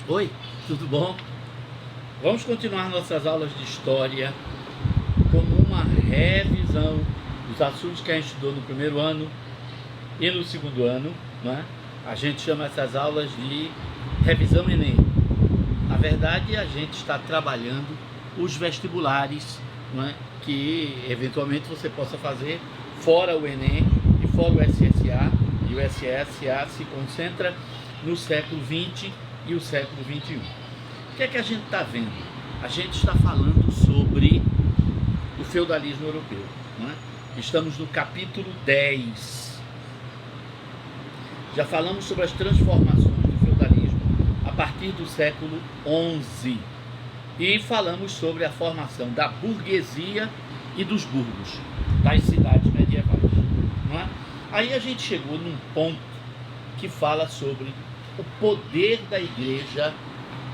Oi, tudo bom? Vamos continuar nossas aulas de história como uma revisão dos assuntos que a gente estudou no primeiro ano e no segundo ano, né? A gente chama essas aulas de revisão Enem. Na verdade, a gente está trabalhando os vestibulares, né? Que eventualmente você possa fazer fora o Enem e fora o SSA. E o SSA se concentra no século XX e o século XXI. O que é que a gente está vendo? A gente está falando sobre o feudalismo europeu, né? Estamos no capítulo 10. Já falamos sobre as transformações do feudalismo a partir do século XI. E falamos sobre a formação da burguesia e dos burgos, das cidades medievais, não é? Aí a gente chegou num ponto que fala sobre o poder da igreja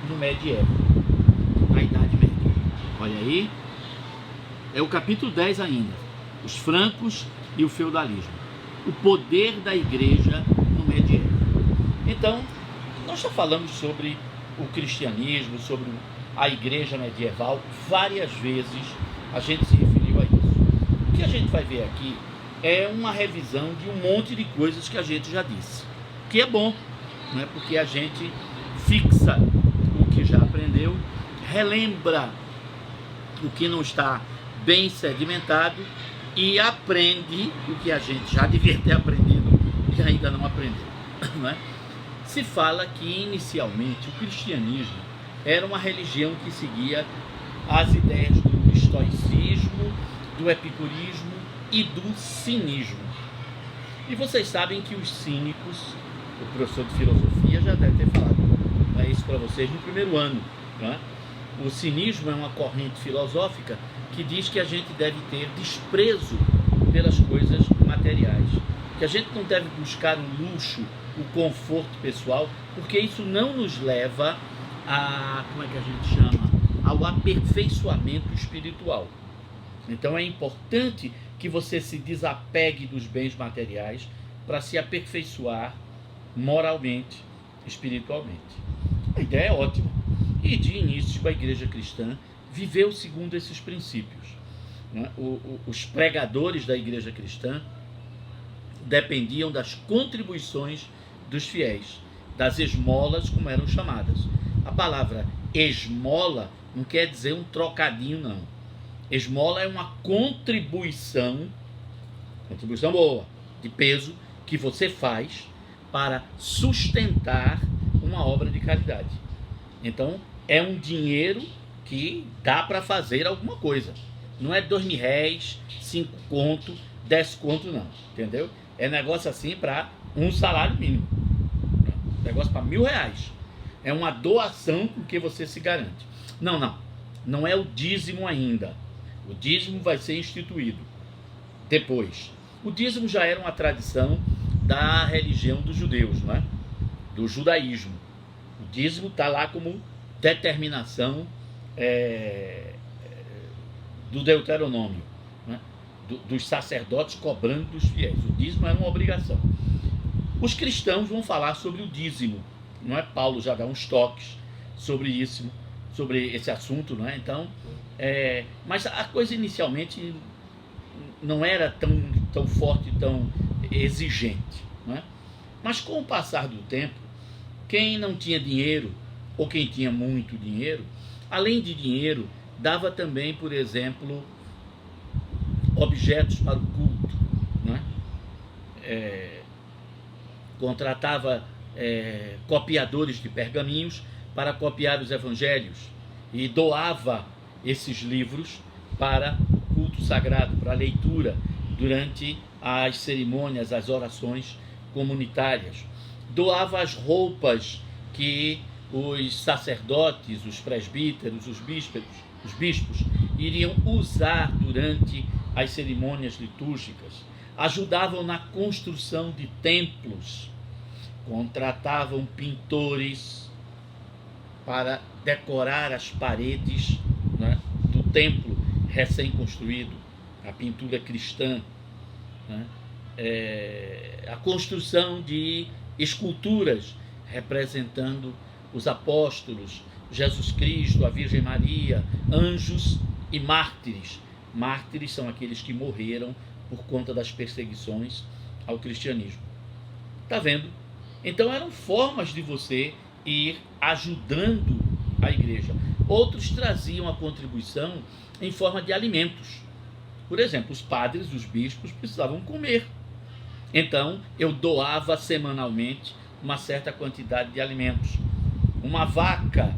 no medievo, na Idade Média. Olha aí, é o capítulo 10 ainda, os francos e o feudalismo. O poder da igreja no medievo. Então, nós já falamos sobre o cristianismo, sobre a igreja medieval, várias vezes a gente se referiu a isso. O que a gente vai ver aqui é uma revisão de um monte de coisas que a gente já disse, que é bom, né? Porque a gente fixa o que já aprendeu, relembra o que não está bem sedimentado e aprende o que a gente já devia ter aprendido e ainda não aprendeu, né? Se fala que inicialmente o cristianismo era uma religião que seguia as ideias do estoicismo, do epicurismo e do cinismo. E vocês sabem que os cínicos, o professor de filosofia já deve ter falado, né, isso para vocês no primeiro ano, né? O cinismo é uma corrente filosófica que diz que a gente deve ter desprezo pelas coisas materiais, que a gente não deve buscar o luxo, o conforto pessoal, porque isso não nos leva a, como é que a gente chama, ao aperfeiçoamento espiritual. Então é importante que você se desapegue dos bens materiais para se aperfeiçoar moralmente, espiritualmente. A ideia é ótima. E de início a igreja cristã viveu segundo esses princípios, né? Os pregadores da igreja cristã dependiam das contribuições dos fiéis, das esmolas, como eram chamadas. A palavra esmola não quer dizer um trocadinho, não. Esmola é uma contribuição boa, de peso, que você faz para sustentar uma obra de caridade. Então, é um dinheiro que dá para fazer alguma coisa. Não é 2 réis, 5 conto, 10 conto, não. Entendeu? É negócio assim para um salário mínimo. Negócio para R$1.000. É uma doação com que você se garante. Não é o dízimo ainda. O dízimo vai ser instituído depois. O dízimo já era uma tradição da religião dos judeus, não é? Do judaísmo. O dízimo está lá como determinação do Deuteronômio, né? Dos sacerdotes cobrando dos fiéis. O dízimo era uma obrigação. Os cristãos vão falar sobre o dízimo, não é? Paulo já dá uns toques sobre isso, sobre esse assunto, não é? Então, mas a coisa inicialmente não era tão forte, tão exigente, não é? Mas com o passar do tempo, quem não tinha dinheiro ou quem tinha muito dinheiro, além de dinheiro, dava também, por exemplo, objetos para o culto, não é? Contratava copiadores de pergaminhos para copiar os evangelhos e doava esses livros para o culto sagrado, para a leitura durante as cerimônias, as orações comunitárias. Doava as roupas que os sacerdotes, os presbíteros, os bispos iriam usar durante as cerimônias litúrgicas. Ajudavam na construção de templos, contratavam pintores para decorar as paredes, né, do templo recém-construído, a pintura cristã, né, a construção de esculturas representando os apóstolos, Jesus Cristo, a Virgem Maria, anjos e mártires. Mártires são aqueles que morreram por conta das perseguições ao cristianismo. Está vendo? Então eram formas de você ir ajudando a igreja. Outros traziam a contribuição em forma de alimentos. Por exemplo, os padres, os bispos precisavam comer. Então eu doava semanalmente uma certa quantidade de alimentos. Uma vaca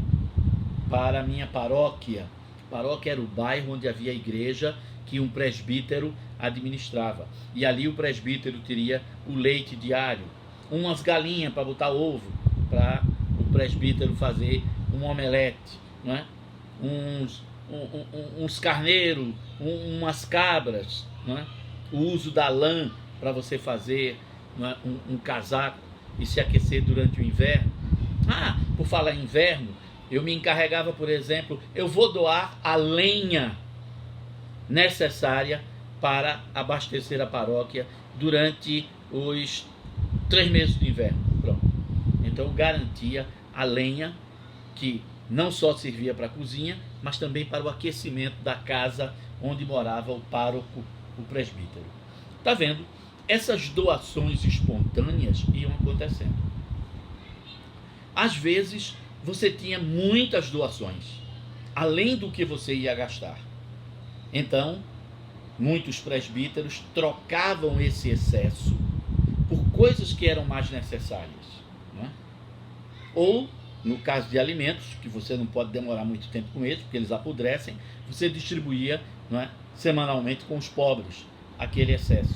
para a minha paróquia. A paróquia era o bairro onde havia igreja que um presbítero administrava. E ali o presbítero teria o leite diário. Umas galinhas para botar ovo, para o presbítero fazer um omelete, não é? Uns carneiros, umas cabras, não é? O uso da lã para você fazer, não é? um casaco e se aquecer durante o inverno. Por falar em inverno, eu me encarregava, por exemplo, eu vou doar a lenha necessária para abastecer a paróquia durante os 3 meses de inverno. Pronto. Então eu garantia a lenha, que não só servia para a cozinha, mas também para o aquecimento da casa onde morava o pároco, o presbítero. Está vendo? Essas doações espontâneas iam acontecendo. Às vezes você tinha muitas doações, além do que você ia gastar. Então, muitos presbíteros trocavam esse excesso por coisas que eram mais necessárias, não é? Ou, no caso de alimentos, que você não pode demorar muito tempo com eles, porque eles apodrecem, você distribuía, não é, semanalmente com os pobres aquele excesso.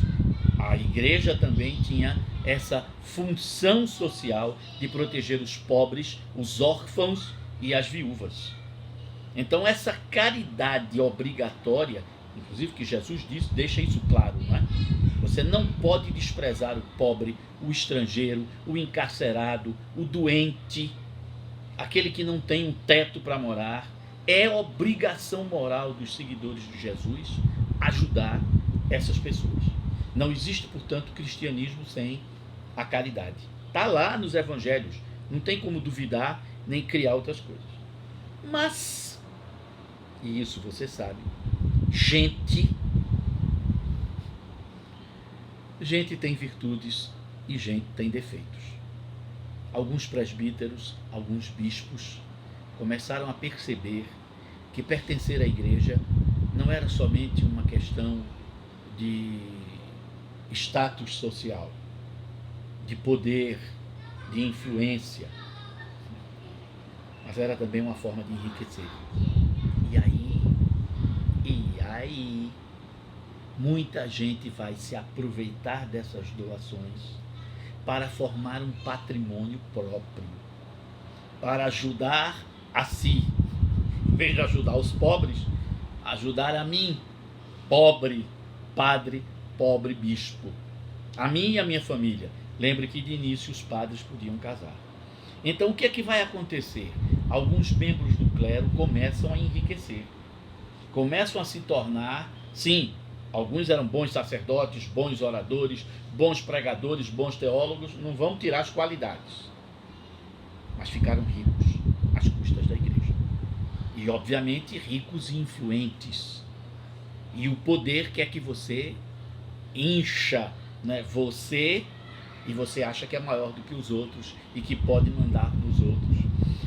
A igreja também tinha essa função social de proteger os pobres, os órfãos e as viúvas. Então essa caridade obrigatória, inclusive que Jesus disse, deixa isso claro, não é? Você não pode desprezar o pobre, o estrangeiro, o encarcerado, o doente, aquele que não tem um teto para morar. É obrigação moral dos seguidores de Jesus ajudar essas pessoas. Não existe, portanto, cristianismo sem a caridade. Está lá nos evangelhos, não tem como duvidar nem criar outras coisas. Mas, e isso você sabe, gente tem virtudes e gente tem defeitos. Alguns presbíteros, alguns bispos começaram a perceber que pertencer à igreja não era somente uma questão de status social, de poder, de influência, mas era também uma forma de enriquecer. E aí, muita gente vai se aproveitar dessas doações para formar um patrimônio próprio, para ajudar a si, em vez de ajudar os pobres, ajudar a mim, pobre padre, pobre bispo, a mim e a minha família. Lembre que de início os padres podiam casar. Então o que é que vai acontecer? Alguns membros do clero começam a enriquecer, começam a se tornar, sim, alguns eram bons sacerdotes, bons oradores, bons pregadores, bons teólogos, não vão tirar as qualidades, mas ficaram ricos às custas da igreja. E obviamente ricos e influentes. E o poder quer que você incha, né, você, e você acha que é maior do que os outros e que pode mandar nos outros.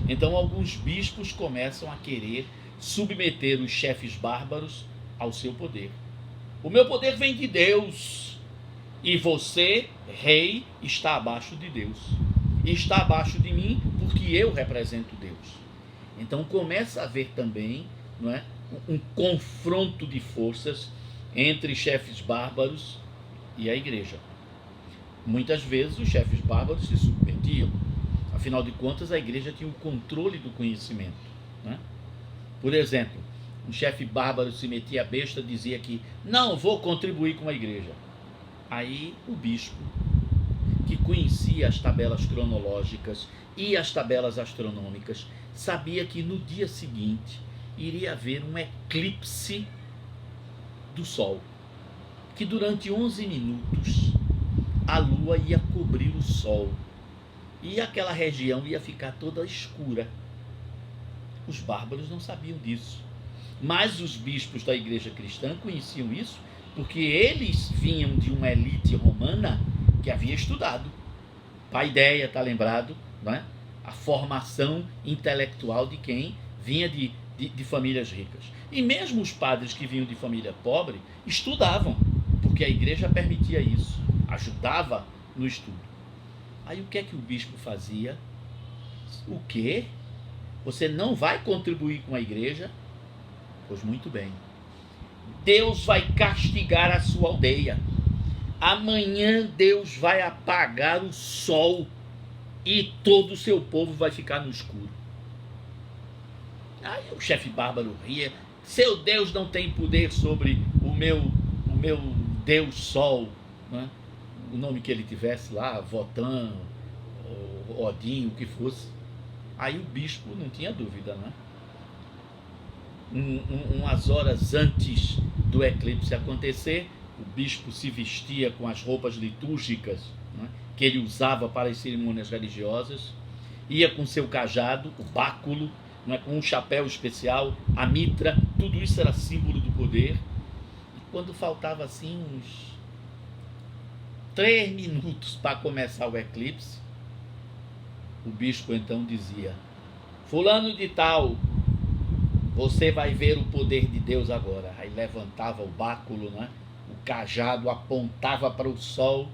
Então alguns bispos começam a querer submeter os chefes bárbaros ao seu poder. O meu poder vem de Deus e você, rei, está abaixo de Deus. E está abaixo de mim porque eu represento Deus. Então começa a haver também, não é, um confronto de forças entre chefes bárbaros e a igreja. Muitas vezes os chefes bárbaros se submetiam. Afinal de contas, a igreja tinha o controle do conhecimento, né? Por exemplo, um chefe bárbaro se metia a besta, dizia que não vou contribuir com a igreja. Aí o bispo, que conhecia as tabelas cronológicas e as tabelas astronômicas, sabia que no dia seguinte iria haver um eclipse do Sol, que durante 11 minutos a Lua ia cobrir o Sol. e aquela região ia ficar toda escura. Os bárbaros não sabiam disso, mas os bispos da igreja cristã conheciam isso, porque eles vinham de uma elite romana que havia estudado. Paideia, está lembrado, não é? A formação intelectual de quem vinha de famílias ricas. E mesmo os padres que vinham de família pobre estudavam, porque a igreja permitia isso, ajudava no estudo. Aí o que é que o bispo fazia? O quê? Você não vai contribuir com a igreja? Pois muito bem. Deus vai castigar a sua aldeia. Amanhã Deus vai apagar o sol e todo o seu povo vai ficar no escuro. Aí o chefe bárbaro ria. Seu Deus não tem poder sobre o meu Deus Sol, né? O nome que ele tivesse lá, Votan, Odin, o que fosse. Aí o bispo não tinha dúvida, né? Umas horas antes do eclipse acontecer, o bispo se vestia com as roupas litúrgicas, né, que ele usava para as cerimônias religiosas, ia com seu cajado, o báculo, né, com um chapéu especial, a mitra, tudo isso era símbolo do poder. E quando faltava assim uns 3 minutos para começar o eclipse, o bispo então dizia: fulano de tal, você vai ver o poder de Deus agora. Aí levantava o báculo, né? O cajado, apontava para o sol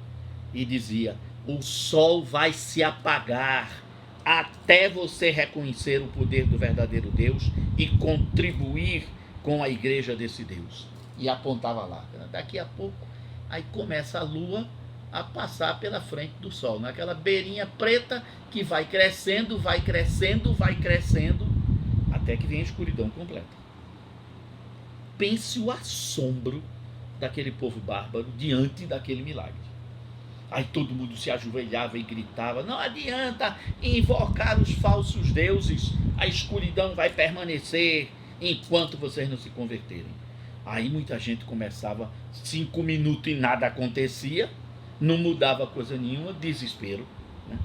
e dizia: o sol vai se apagar até você reconhecer o poder do verdadeiro Deus e contribuir com a igreja desse Deus. E apontava lá. Daqui a pouco, aí começa a lua a passar pela frente do sol, naquela beirinha preta que vai crescendo, vai crescendo, vai crescendo, até que vem a escuridão completa. Pense o assombro daquele povo bárbaro diante daquele milagre. Aí todo mundo se ajoelhava e gritava: não adianta invocar os falsos deuses, a escuridão vai permanecer enquanto vocês não se converterem. Aí muita gente começava, 5 minutos e nada acontecia, não mudava coisa nenhuma, desespero, né?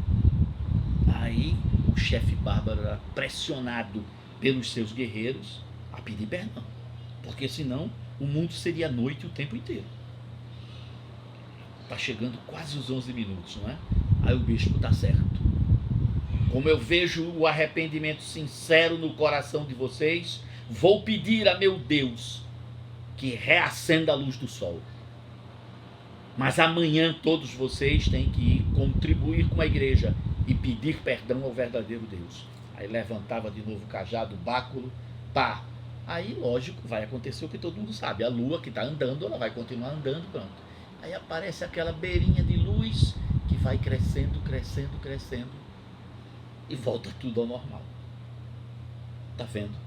Aí o chefe bárbaro era pressionado pelos seus guerreiros a pedir perdão, porque senão o mundo seria noite o tempo inteiro. Está chegando quase os 11 minutos, não é? Aí o bispo: está certo. Como eu vejo o arrependimento sincero no coração de vocês, vou pedir a meu Deus que reacenda a luz do sol. Mas amanhã todos vocês têm que ir contribuir com a igreja e pedir perdão ao verdadeiro Deus. Aí levantava de novo o cajado, o báculo, pá. Aí, lógico, vai acontecer o que todo mundo sabe. A lua que está andando, ela vai continuar andando, pronto. Aí aparece aquela beirinha de luz que vai crescendo, crescendo, crescendo e volta tudo ao normal. Tá vendo?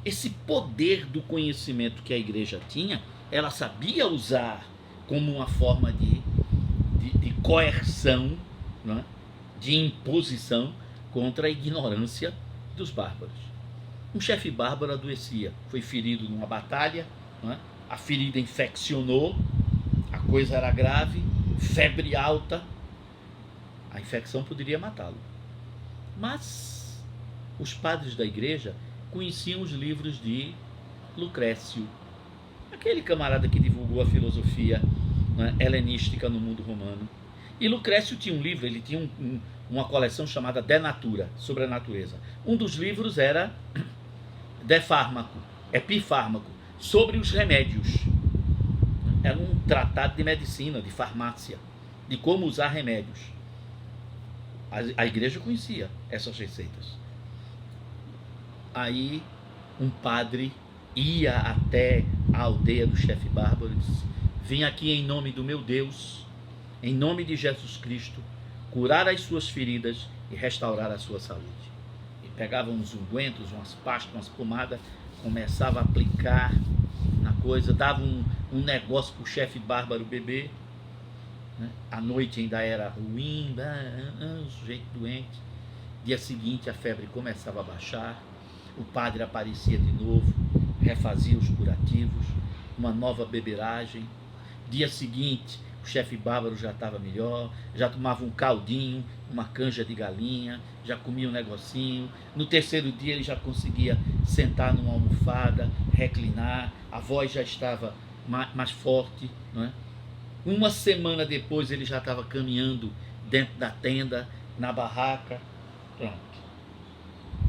Esse poder do conhecimento que a igreja tinha, ela sabia usar como uma forma de coerção, né? De imposição contra a ignorância dos bárbaros. Um chefe bárbaro adoecia, foi ferido numa batalha, né? A ferida infeccionou, a coisa era grave, febre alta, a infecção poderia matá-lo. Mas os padres da igreja conheciam os livros de Lucrécio, aquele camarada que divulgou a filosofia, né, helenística no mundo romano. E Lucrécio tinha um livro, ele tinha uma coleção chamada De Natura, sobre a natureza. Um dos livros era De Fármaco, Epifármaco, sobre os remédios. Era um tratado de medicina, de farmácia, de como usar remédios. A igreja conhecia essas receitas. Aí um padre ia até a aldeia do chefe bárbaro e disse: vim aqui em nome do meu Deus, em nome de Jesus Cristo, curar as suas feridas e restaurar a sua saúde. E pegava uns ungüentos, umas pastas, umas pomadas, começava a aplicar na coisa, dava um negócio para o chefe bárbaro beber, né? A noite ainda era ruim, o sujeito doente. Dia seguinte a febre começava a baixar, o padre aparecia de novo, refazia os curativos, uma nova beberagem. Dia seguinte, o o chefe bárbaro já estava melhor, já tomava um caldinho, uma canja de galinha, já comia um negocinho. No terceiro dia ele já conseguia sentar numa almofada, reclinar, a voz já estava mais forte, não é? Uma semana depois ele já estava caminhando dentro da tenda, na barraca. Pronto.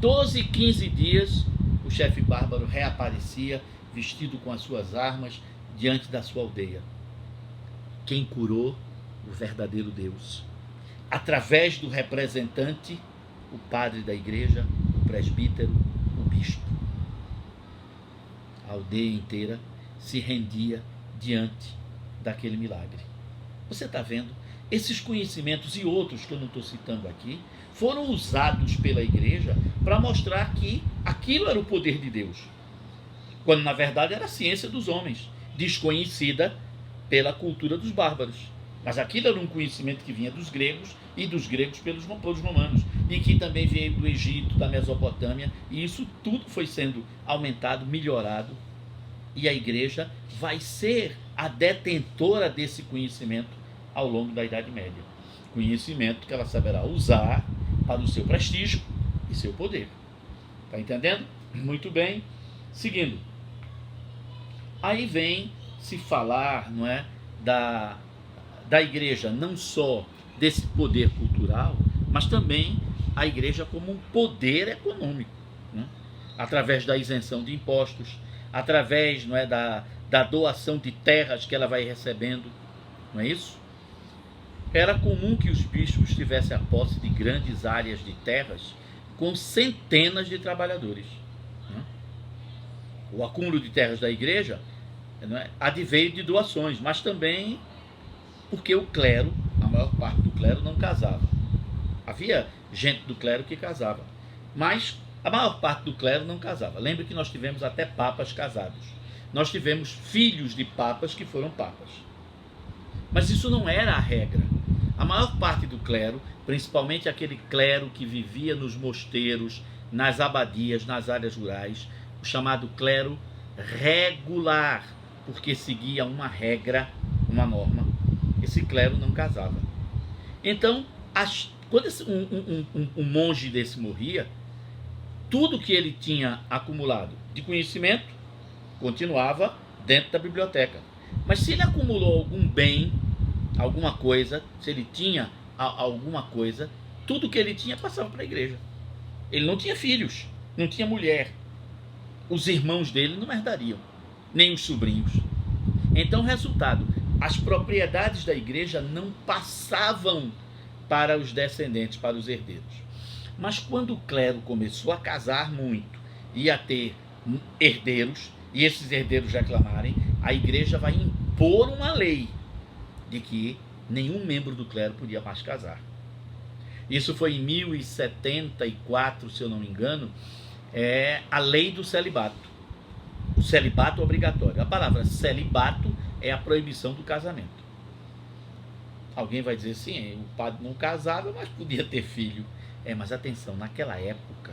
12, 15 dias o chefe bárbaro reaparecia, vestido com as suas armas, diante da sua aldeia. Quem curou? O verdadeiro Deus. Através do representante, o padre da igreja, o presbítero, o bispo. A aldeia inteira se rendia diante daquele milagre. Você está vendo? Esses conhecimentos e outros que eu não estou citando aqui foram usados pela igreja para mostrar que aquilo era o poder de Deus, quando na verdade era a ciência dos homens, desconhecida pela cultura dos bárbaros. Mas aquilo era um conhecimento que vinha dos gregos e dos gregos pelos romanos, e que também veio do Egito, da Mesopotâmia, e isso tudo foi sendo aumentado, melhorado, e a igreja vai ser a detentora desse conhecimento ao longo da Idade Média. Conhecimento que ela saberá usar para o seu prestígio e seu poder. Está entendendo? Muito bem. Seguindo. Aí vem se falar, não é, da igreja, não só desse poder cultural, mas também a igreja como um poder econômico, né? Através da isenção de impostos, através, não é, da doação de terras que ela vai recebendo, não é isso? Era comum que os bispos tivessem a posse de grandes áreas de terras com centenas de trabalhadores, né? O acúmulo de terras da igreja, não é, adveio de doações, mas também porque o clero, a maior parte do clero não casava. Havia gente do clero que casava, mas a maior parte do clero não casava. Lembre que nós tivemos até papas casados. Nós tivemos filhos de papas que foram papas. Mas isso não era a regra. A maior parte do clero, principalmente aquele clero que vivia nos mosteiros, nas abadias, nas áreas rurais, o chamado clero regular, porque seguia uma regra, uma norma, esse clero não casava. Então, quando um monge desse morria, tudo que ele tinha acumulado de conhecimento continuava dentro da biblioteca. Mas se ele acumulou algum bem, alguma coisa, se ele tinha alguma coisa, tudo que ele tinha passava para a igreja. Ele não tinha filhos, não tinha mulher. Os irmãos dele não herdariam, nem os sobrinhos. Então, resultado, as propriedades da igreja não passavam para os descendentes, para os herdeiros. Mas quando o clero começou a casar muito e a ter herdeiros, e esses herdeiros reclamarem, a igreja vai impor uma lei de que nenhum membro do clero podia mais casar. Isso foi em 1074, se eu não me engano, a lei do celibato. O celibato obrigatório. A palavra celibato é a proibição do casamento. Alguém vai dizer, sim, o padre não casava, mas podia ter filho. Mas atenção, naquela época,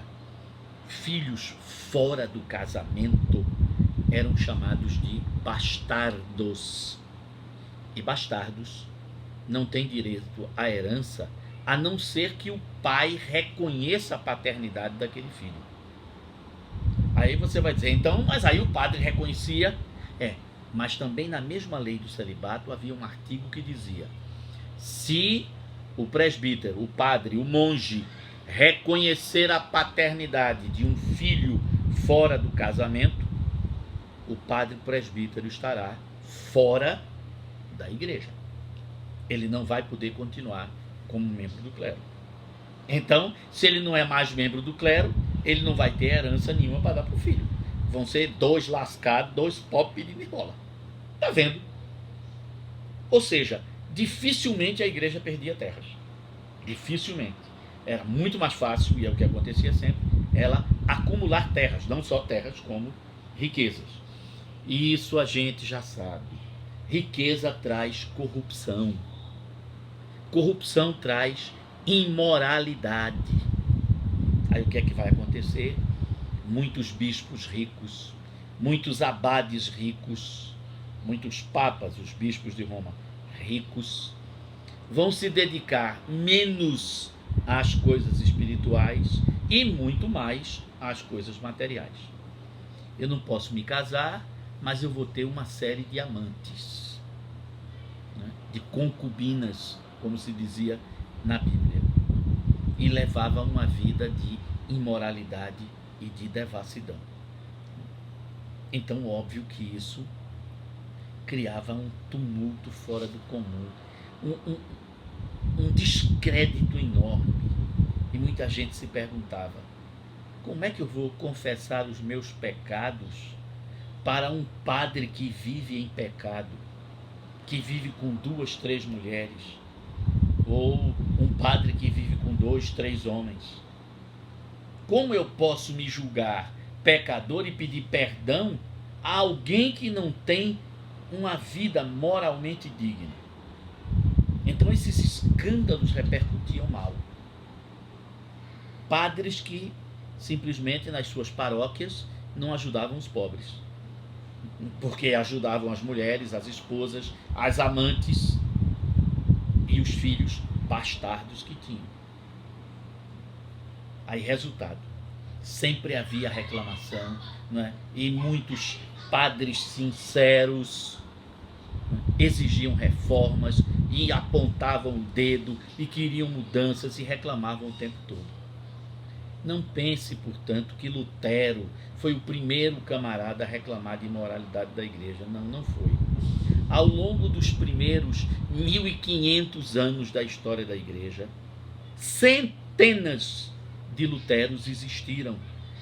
filhos fora do casamento eram chamados de bastardos. E bastardos não têm direito à herança, a não ser que o pai reconheça a paternidade daquele filho. Aí você vai dizer, então, mas aí o padre reconhecia. Mas também na mesma lei do celibato havia um artigo que dizia: se o presbítero, o padre, o monge reconhecer a paternidade de um filho fora do casamento, o padre presbítero estará fora da igreja. Ele não vai poder continuar como membro do clero. Então, se ele não é mais membro do clero, ele não vai ter herança nenhuma para dar para o filho. Vão ser dois lascados, dois pobres pedindo esmola. Está vendo? Ou seja, dificilmente a igreja perdia terras. Dificilmente. Era muito mais fácil, e é o que acontecia sempre, ela acumular terras, não só terras, como riquezas. E isso a gente já sabe. Riqueza traz corrupção. Corrupção traz imoralidade. Aí o que é que vai acontecer? Muitos bispos ricos, muitos abades ricos, muitos papas, os bispos de Roma, ricos, vão se dedicar menos às coisas espirituais e muito mais às coisas materiais. Eu não posso me casar, mas eu vou ter uma série de amantes, né? De concubinas, como se dizia na Bíblia. E levava uma vida de imoralidade e de devassidão. Então, óbvio que isso criava um tumulto fora do comum, um descrédito enorme. E muita gente se perguntava: como é que eu vou confessar os meus pecados para um padre que vive em pecado, que vive com 2, 3 mulheres, ou um padre que vive com 2, 3 homens? Como eu posso me julgar pecador e pedir perdão a alguém que não tem uma vida moralmente digna? Então esses escândalos repercutiam mal. Padres que simplesmente nas suas paróquias não ajudavam os pobres, porque ajudavam as mulheres, as esposas, as amantes e os filhos bastardos que tinham. Aí, resultado, sempre havia reclamação, né? E muitos padres sinceros exigiam reformas e apontavam o dedo e queriam mudanças e reclamavam o tempo todo. Não pense, portanto, que Lutero foi o primeiro camarada a reclamar de imoralidade da igreja. Não, não foi. Ao longo dos primeiros 1500 anos da história da igreja, centenas de luteros existiram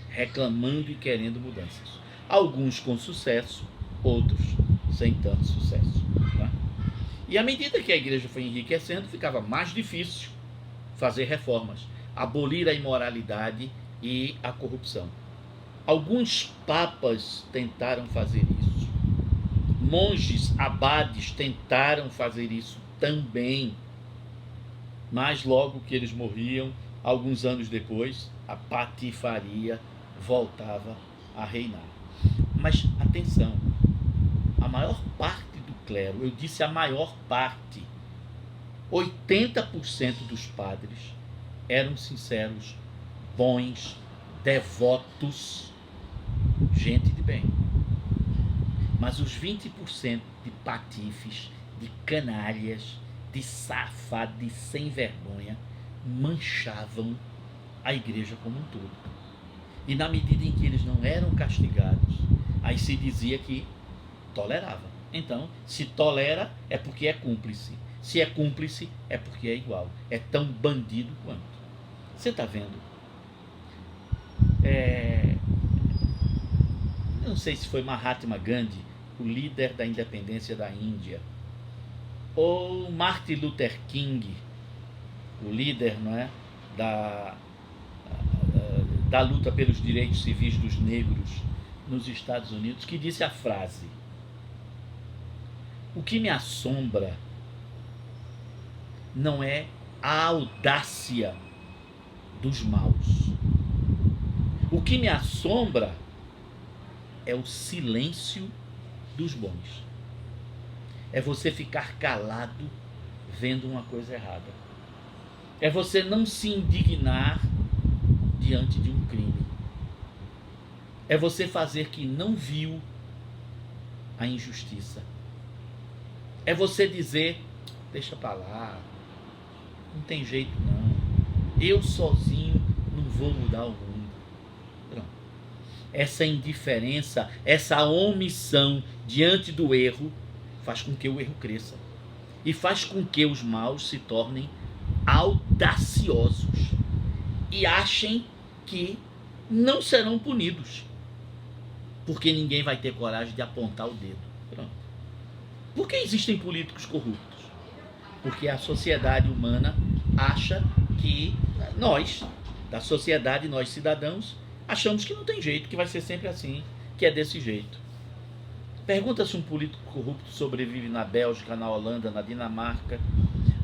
reclamando e querendo mudanças. Alguns com sucesso, outros sem tanto sucesso. Tá? E à medida que a igreja foi enriquecendo, ficava mais difícil fazer reformas, abolir a imoralidade e a corrupção. Alguns papas tentaram fazer isso. Monges, abades tentaram fazer isso também. Mas logo que eles morriam, alguns anos depois, a patifaria voltava a reinar. Mas atenção, a maior parte do clero, eu disse a maior parte, 80% dos padres eram sinceros, bons, devotos, gente de bem. Mas os 20% de patifes, de canalhas, de safados, de sem vergonha, manchavam a igreja como um todo. E na medida em que eles não eram castigados, aí se dizia que tolerava. Então, se tolera é porque é cúmplice. Se é cúmplice é porque é igual. É tão bandido quanto. Você está vendo? Não sei se foi Mahatma Gandhi, o líder da independência da Índia, ou Martin Luther King, o líder, não é, da luta pelos direitos civis dos negros nos Estados Unidos, que disse a frase: o que me assombra não é a audácia dos maus. O que me assombra é o silêncio dos bons. É você ficar calado vendo uma coisa errada. É você não se indignar diante de um crime. É você fazer que não viu a injustiça. É você dizer: deixa pra lá, não tem jeito não, eu sozinho não vou mudar o mundo. Pronto. Essa indiferença, essa omissão diante do erro faz com que o erro cresça e faz com que os maus se tornem audaciosos e achem que não serão punidos, porque ninguém vai ter coragem de apontar o dedo. Pronto. Por que existem políticos corruptos? Porque a sociedade humana acha que nós, da sociedade, nós cidadãos, achamos que não tem jeito, que vai ser sempre assim, que é desse jeito. Pergunta se um político corrupto sobrevive na Bélgica, na Holanda, na Dinamarca,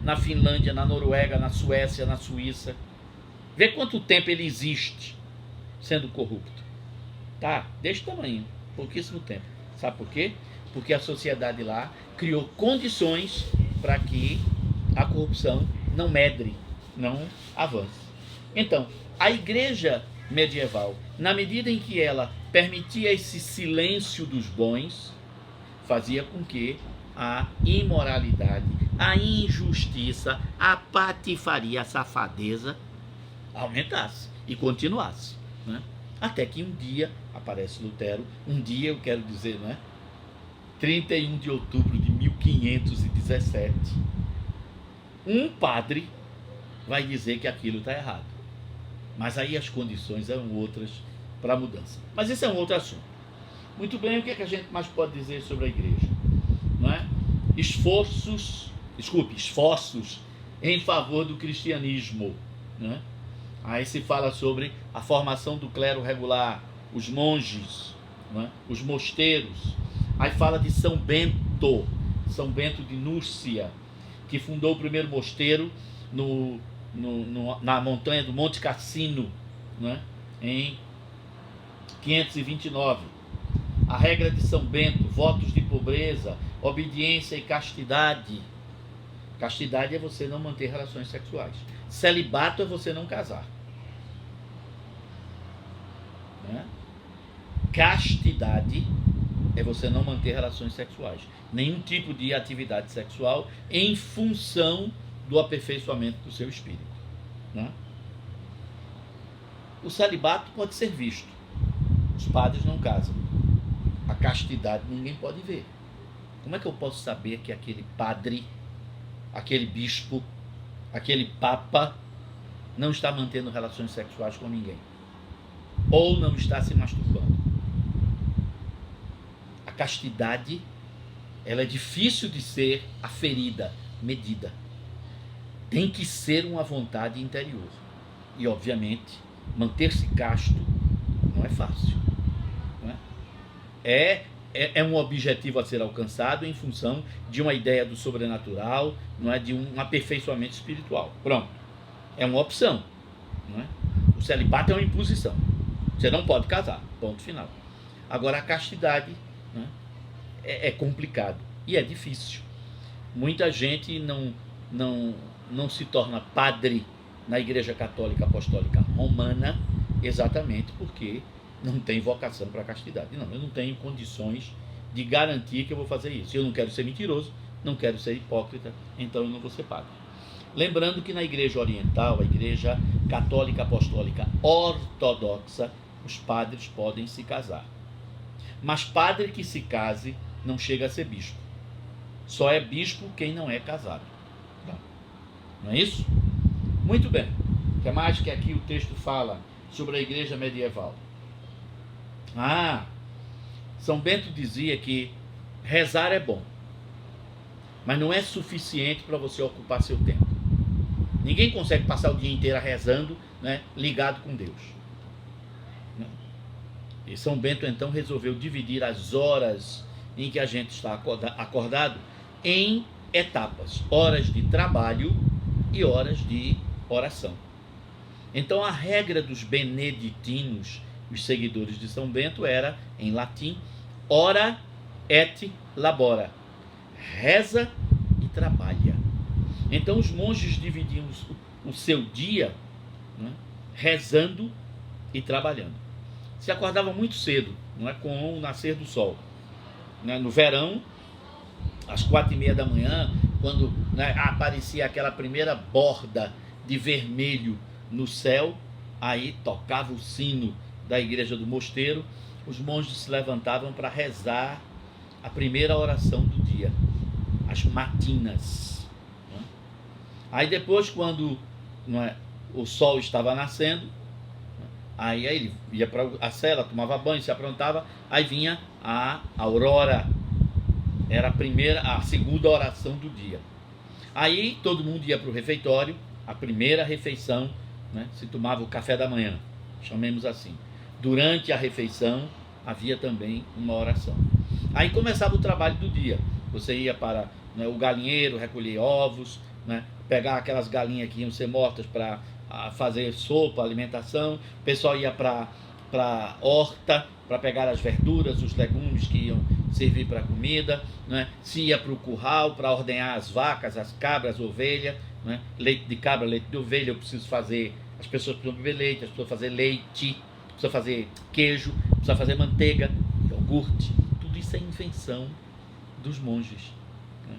na Finlândia, na Noruega, na Suécia, na Suíça. Vê quanto tempo ele existe sendo corrupto. Tá, desse tamanho, pouquíssimo tempo. Sabe por quê? Porque a sociedade lá criou condições para que a corrupção não medre, não avance. Então, a igreja medieval, na medida em que ela permitia esse silêncio dos bons, fazia com que a imoralidade, a injustiça, a patifaria, a safadeza aumentasse e continuasse, né? Até que um dia aparece Lutero, um dia, eu quero dizer, né? 31 de outubro de 1517, um padre vai dizer que aquilo está errado. Mas aí as condições eram outras para a mudança. Mas esse é um outro assunto. Muito bem, o que é que a gente mais pode dizer sobre a igreja? Não é? Esforços em favor do cristianismo, não é? Aí se fala sobre a formação do clero regular, os monges, não é? Os mosteiros. Aí fala de São Bento de Núrcia, que fundou o primeiro mosteiro na montanha do Monte Cassino, né, em 529. A regra de São Bento: votos de pobreza, obediência e castidade. Castidade é você não manter relações sexuais. Celibato é você não casar, né? Castidade é você não manter relações sexuais, nenhum tipo de atividade sexual, em função do aperfeiçoamento do seu espírito, né? O celibato pode ser visto, os padres não casam. A castidade ninguém pode ver. Como é que eu posso saber que aquele padre, aquele bispo, aquele papa não está mantendo relações sexuais com ninguém? Ou não está se masturbando? A castidade, ela é difícil de ser aferida, medida. Tem que ser uma vontade interior. E, obviamente, manter-se casto não é fácil. Não é? É um objetivo a ser alcançado em função de uma ideia do sobrenatural, não é? De um aperfeiçoamento espiritual. Pronto. É uma opção. Não é? O celibato é uma imposição. Você não pode casar. Ponto final. Agora, a castidade, não é complicado e é difícil. Muita gente não se torna padre na Igreja Católica Apostólica Romana exatamente porque não tem vocação para a castidade. Não, eu não tenho condições de garantir que eu vou fazer isso. Eu não quero ser mentiroso, não quero ser hipócrita, então eu não vou ser padre. Lembrando que na Igreja Oriental, a Igreja Católica Apostólica Ortodoxa, os padres podem se casar. Mas padre que se case não chega a ser bispo. Só é bispo quem não é casado. Não é isso? Muito bem. O que mais que aqui o texto fala sobre a igreja medieval? São Bento dizia que rezar é bom, mas não é suficiente para você ocupar seu tempo. Ninguém consegue passar o dia inteiro rezando, né, ligado com Deus. E São Bento então resolveu dividir as horas em que a gente está acordado em etapas: horas de trabalho e horas de oração. Então a regra dos beneditinos, os seguidores de São Bento, era, em latim, ora et labora, reza e trabalha. Então os monges dividiam o seu dia, né, rezando e trabalhando. Se acordava muito cedo, não é, com o nascer do sol, né, no verão, às 4h30 da manhã, quando, né, aparecia aquela primeira borda de vermelho no céu, aí tocava o sino da igreja do mosteiro, os monges se levantavam para rezar a primeira oração do dia, as matinas, né? Aí depois, quando, não é, o sol estava nascendo, aí ele ia para a cela, tomava banho, se aprontava, aí vinha a aurora. Era a segunda oração do dia. Aí todo mundo ia para o refeitório, a primeira refeição, né, se tomava o café da manhã, chamemos assim. Durante a refeição havia também uma oração. Aí começava o trabalho do dia. Você ia para, né, o galinheiro, recolher ovos, né, pegar aquelas galinhas que iam ser mortas para fazer sopa, alimentação. O pessoal ia para a horta para pegar as verduras, os legumes que iam servir para comida, né? Se ia para o curral para ordenhar as vacas, as cabras, as ovelhas, né? Leite de cabra, leite de ovelha, eu preciso fazer, as pessoas precisam beber leite, as pessoas fazer leite, precisa fazer queijo, precisa fazer manteiga, iogurte, tudo isso é invenção dos monges. Né?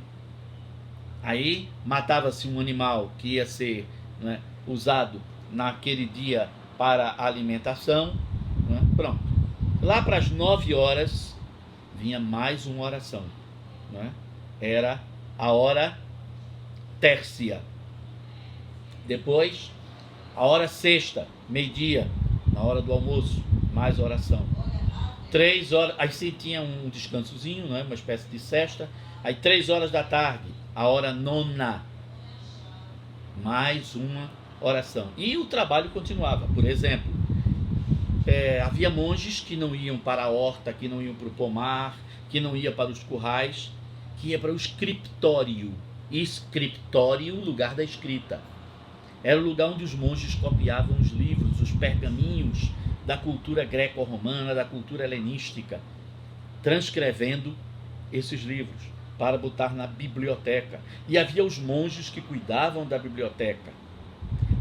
Aí matava-se um animal que ia ser, né, usado naquele dia para alimentação, né? Pronto. Lá para as 9 horas vinha mais uma oração, né? Era a hora tércia. Depois a hora sexta, meio-dia, na hora do almoço, mais oração. 3 horas, aí sim tinha um descansozinho, né? Uma espécie de sesta. Aí 3 horas da tarde, a hora nona, mais uma oração. E o trabalho continuava. Por exemplo, havia monges que não iam para a horta, que não iam para o pomar, que não iam para os currais, que ia para o escritório. Escritório, lugar da escrita. Era o lugar onde os monges copiavam os livros, os pergaminhos da cultura greco-romana, da cultura helenística, transcrevendo esses livros para botar na biblioteca. E havia os monges que cuidavam da biblioteca.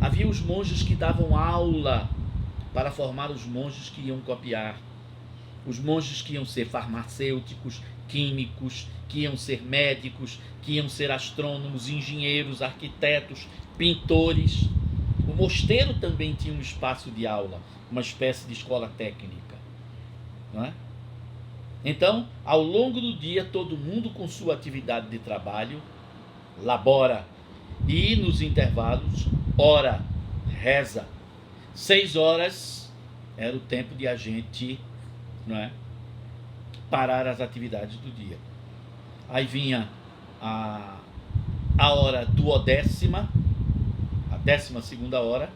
Havia os monges que davam aula para formar os monges que iam copiar. Os monges que iam ser farmacêuticos, químicos, que iam ser médicos, que iam ser astrônomos, engenheiros, arquitetos, pintores. O mosteiro também tinha um espaço de aula, uma espécie de escola técnica. Não é? Então, ao longo do dia, todo mundo com sua atividade de trabalho, labora, e nos intervalos, ora, reza. 6 horas era o tempo de a gente, não é, parar as atividades do dia. Aí vinha a hora duodécima, a 12ª hora.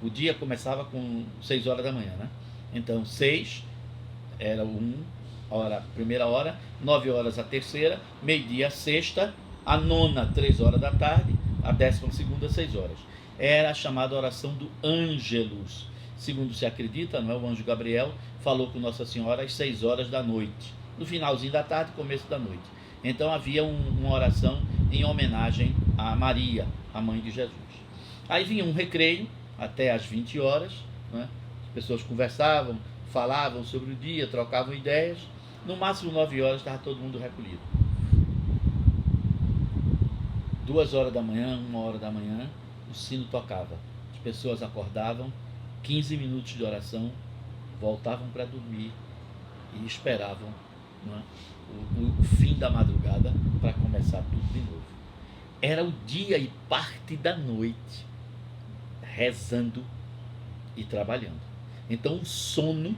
O dia começava com 6 horas da manhã, né? Então 6 era a primeira hora, 9 horas a terceira, meio-dia a sexta, a nona 3 horas da tarde, a 12ª 6 horas. Era a chamada oração do Ângelus. Segundo se acredita, não é? O anjo Gabriel falou com Nossa Senhora às 6 horas da noite, no finalzinho da tarde, começo da noite. Então havia uma oração em homenagem a Maria, a mãe de Jesus. Aí vinha um recreio até às 20 horas, né? As pessoas conversavam, falavam sobre o dia, trocavam ideias. No máximo 9 horas estava todo mundo recolhido. 2 horas da manhã, 1 hora da manhã, o sino tocava. As pessoas acordavam, 15 minutos de oração, voltavam para dormir e esperavam, não é, o fim da madrugada para começar tudo de novo. Era o dia e parte da noite, rezando e trabalhando. Então o sono,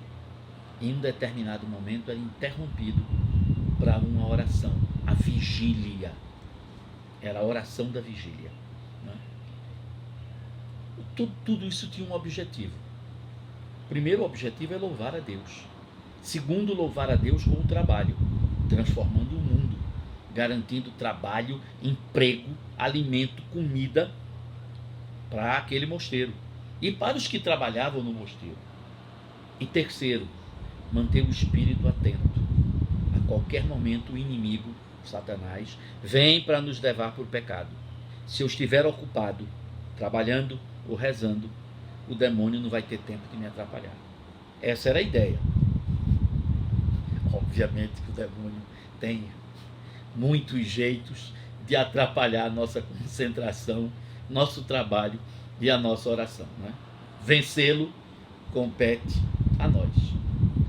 em um determinado momento, era interrompido para uma oração, a vigília. Era a oração da vigília. Né? Tudo isso tinha um objetivo. Primeiro, o objetivo é louvar a Deus. Segundo, louvar a Deus com o trabalho, transformando o mundo, garantindo trabalho, emprego, alimento, comida para aquele mosteiro e para os que trabalhavam no mosteiro. E terceiro, manter o espírito atento. A qualquer momento o inimigo, Satanás, vem para nos levar para o pecado. Se eu estiver ocupado, trabalhando ou rezando, o demônio não vai ter tempo de me atrapalhar. Essa era a ideia. Obviamente que o demônio tem muitos jeitos de atrapalhar a nossa concentração, nosso trabalho e a nossa oração. Né? Vencê-lo compete a nós.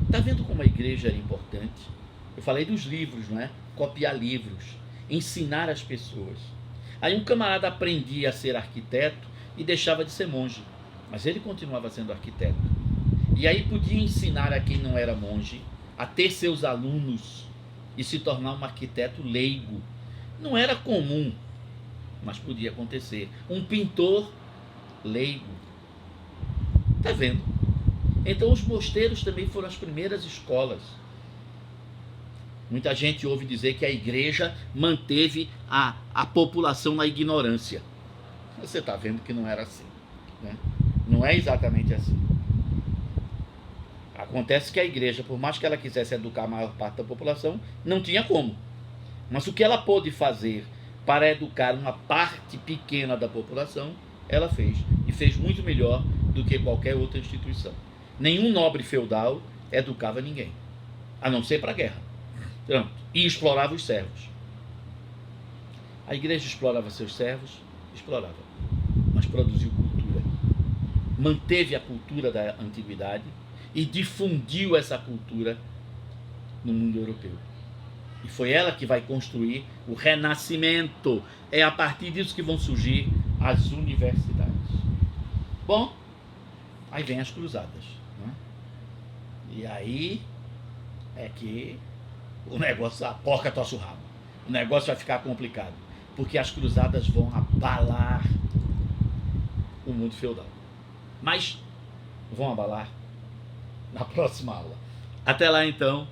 Está vendo como a igreja era importante? Eu falei dos livros, não é? Copiar livros, ensinar as pessoas. Aí um camarada aprendia a ser arquiteto e deixava de ser monge, mas ele continuava sendo arquiteto. E aí podia ensinar a quem não era monge a ter seus alunos e se tornar um arquiteto leigo. Não era comum, mas podia acontecer. Um pintor leigo. Está vendo? Então os mosteiros também foram as primeiras escolas. Muita gente ouve dizer que a igreja manteve a população na ignorância. Você está vendo que não era assim. Né? Não é exatamente assim. Acontece que a igreja, por mais que ela quisesse educar a maior parte da população, não tinha como. Mas o que ela pôde fazer para educar uma parte pequena da população, ela fez. E fez muito melhor do que qualquer outra instituição. Nenhum nobre feudal educava ninguém, a não ser para a guerra. Pronto. E explorava os servos. A igreja explorava seus servos? Explorava. Mas produziu cultura. Manteve a cultura da antiguidade e difundiu essa cultura no mundo europeu. E foi ela que vai construir o renascimento. É a partir disso que vão surgir as universidades. Bom, aí vem as cruzadas, né? E aí é que o negócio, a porca torce o rabo. O negócio vai ficar complicado. Porque as cruzadas vão abalar o mundo feudal. Mas vão abalar na próxima aula. Até lá então.